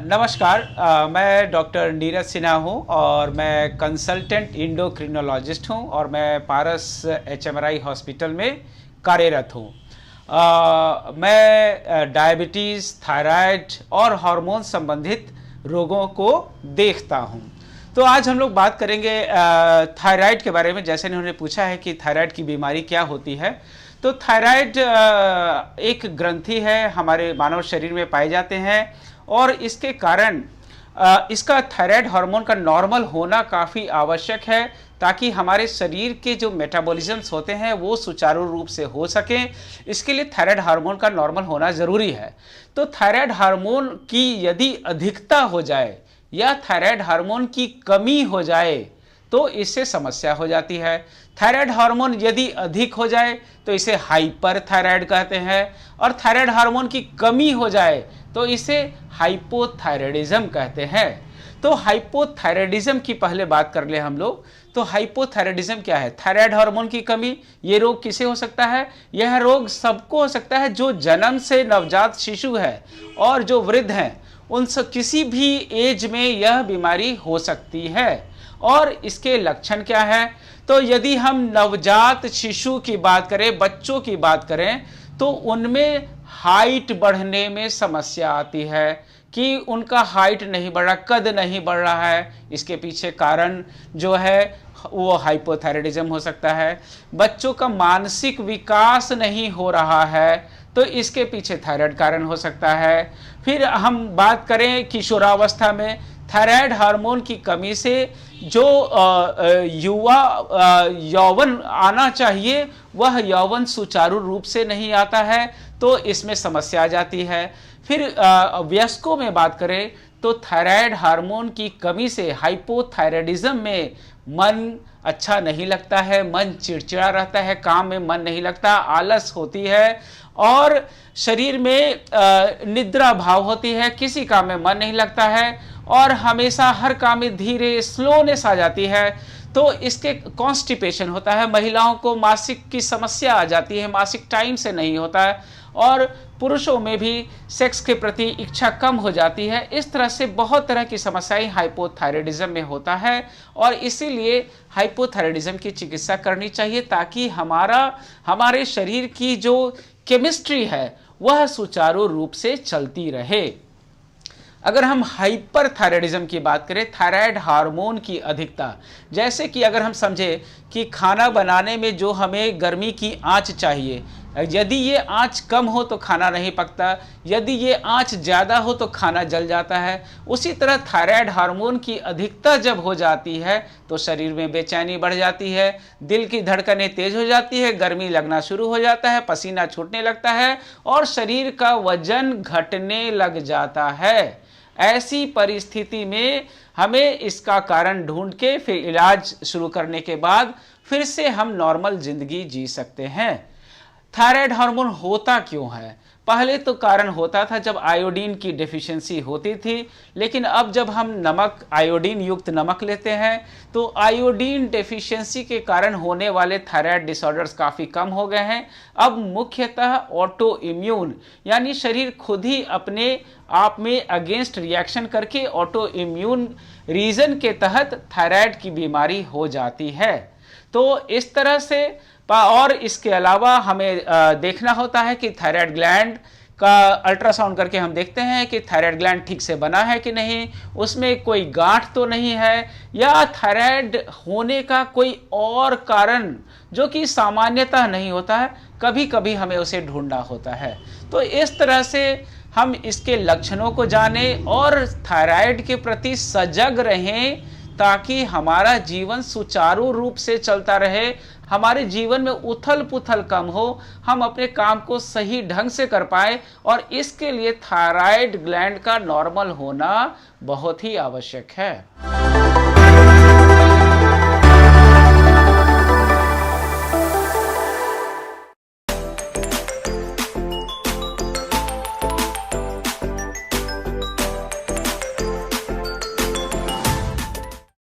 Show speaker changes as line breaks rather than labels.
नमस्कार। मैं डॉक्टर नीरज सिन्हा हूँ और मैं कंसल्टेंट इंडोक्रिनोलॉजिस्ट हूँ और मैं पारस HMRI हॉस्पिटल में कार्यरत हूँ। मैं डायबिटीज़, थायराइड और हार्मोन संबंधित रोगों को देखता हूँ। तो आज हम लोग बात करेंगे थायराइड के बारे में। जैसे उन्होंने पूछा है कि थायराइड की बीमारी क्या होती है, तो थायराइड एक ग्रंथि है, हमारे मानव शरीर में पाए जाते हैं और इसके कारण इसका थायराइड हार्मोन का नॉर्मल होना काफ़ी आवश्यक है ताकि हमारे शरीर के जो मेटाबॉलिज्म्स होते हैं वो सुचारू रूप से हो सकें। इसके लिए थायराइड हार्मोन का नॉर्मल होना ज़रूरी है। तो थायराइड हार्मोन की यदि अधिकता हो जाए या थायराइड हार्मोन की कमी हो जाए तो इससे समस्या हो जाती है। थायराइड हार्मोन यदि अधिक हो जाए तो इसे हाइपर थायराइड कहते हैं और थायराइड हार्मोन की कमी हो जाए तो इसे हाइपोथायराइडिज्म कहते हैं। तो हाइपोथायराइडिज्म की पहले बात कर ले हम लोग। तो हाइपोथायराइडिज्म क्या है? थायराइड हार्मोन की कमी। ये रोग किसे हो सकता है? यह रोग सबको हो सकता है जो जन्म से नवजात शिशु है और जो वृद्ध हैं, उन सब किसी भी एज में यह बीमारी हो सकती है। और इसके लक्षण क्या है? तो यदि हम नवजात शिशु की बात करें, बच्चों की बात करें, तो उनमें हाइट बढ़ने में समस्या आती है कि उनका हाइट नहीं बढ़ रहा, कद नहीं बढ़ रहा है। इसके पीछे कारण जो है वो हाइपोथायराइडिज्म हो सकता है। बच्चों का मानसिक विकास नहीं हो रहा है तो इसके पीछे थायराइड कारण हो सकता है। फिर हम बात करें किशोरावस्था में थायराइड हार्मोन की कमी से जो यौवन आना चाहिए वह यौवन सुचारू रूप से नहीं आता है तो इसमें समस्या आ जाती है। फिर वयस्कों में बात करें तो थायराइड हार्मोन की कमी से हाइपोथायराइडिज्म में मन अच्छा नहीं लगता है, मन चिड़चिड़ा रहता है, काम में मन नहीं लगता, आलस होती है और शरीर में निद्रा भाव होती है, किसी काम में मन नहीं लगता है और हमेशा हर काम में धीरे स्लोनेस आ जाती है। तो इसके कॉन्स्टिपेशन होता है, महिलाओं को मासिक की समस्या आ जाती है, मासिक टाइम से नहीं होता है और पुरुषों में भी सेक्स के प्रति इच्छा कम हो जाती है। इस तरह से बहुत तरह की समस्याएं हाइपोथायराइडिज्म में होता है और इसीलिए हाइपोथायराइडिज्म की चिकित्सा करनी चाहिए ताकि हमारे शरीर की जो केमिस्ट्री है वह सुचारू रूप से चलती रहे। अगर हम हाइपरथायराइडिज्म की बात करें, थायराइड हार्मोन की अधिकता, जैसे कि अगर हम समझे कि खाना बनाने में जो हमें गर्मी की आंच चाहिए, यदि ये आंच कम हो तो खाना नहीं पकता, यदि ये आंच ज़्यादा हो तो खाना जल जाता है। उसी तरह थायराइड हार्मोन की अधिकता जब हो जाती है तो शरीर में बेचैनी बढ़ जाती है, दिल की धड़कनें तेज हो जाती है, गर्मी लगना शुरू हो जाता है, पसीना छूटने लगता है और शरीर का वजन घटने लग जाता है। ऐसी परिस्थिति में हमें इसका कारण ढूंढ के फिर इलाज शुरू करने के बाद फिर से हम नॉर्मल जिंदगी जी सकते हैं। थायराइड हार्मोन होता क्यों है? पहले तो कारण होता था जब आयोडीन की डेफिशिएंसी होती थी, लेकिन अब जब हम नमक, आयोडीन युक्त नमक लेते हैं तो आयोडीन डेफिशिएंसी के कारण होने वाले थायराइड डिसऑर्डर्स काफ़ी कम हो गए हैं। अब मुख्यतः ऑटो इम्यून यानी शरीर खुद ही अपने आप में अगेंस्ट रिएक्शन करके ऑटो इम्यून रीजन के तहत थायराइड की बीमारी हो जाती है। तो इस तरह से और इसके अलावा हमें देखना होता है कि थायराइड ग्लैंड का अल्ट्रासाउंड करके हम देखते हैं कि थायराइड ग्लैंड ठीक से बना है कि नहीं, उसमें कोई गांठ तो नहीं है या थायराइड होने का कोई और कारण जो कि सामान्यतः नहीं होता है, कभी कभी हमें उसे ढूंढना होता है। तो इस तरह से हम इसके लक्षणों को जानें और थायराइड के प्रति सजग रहें ताकि हमारा जीवन सुचारू रूप से चलता रहे, हमारे जीवन में उथल पुथल कम हो, हम अपने काम को सही ढंग से कर पाए और इसके लिए थायराइड ग्लैंड का नॉर्मल होना बहुत ही आवश्यक है।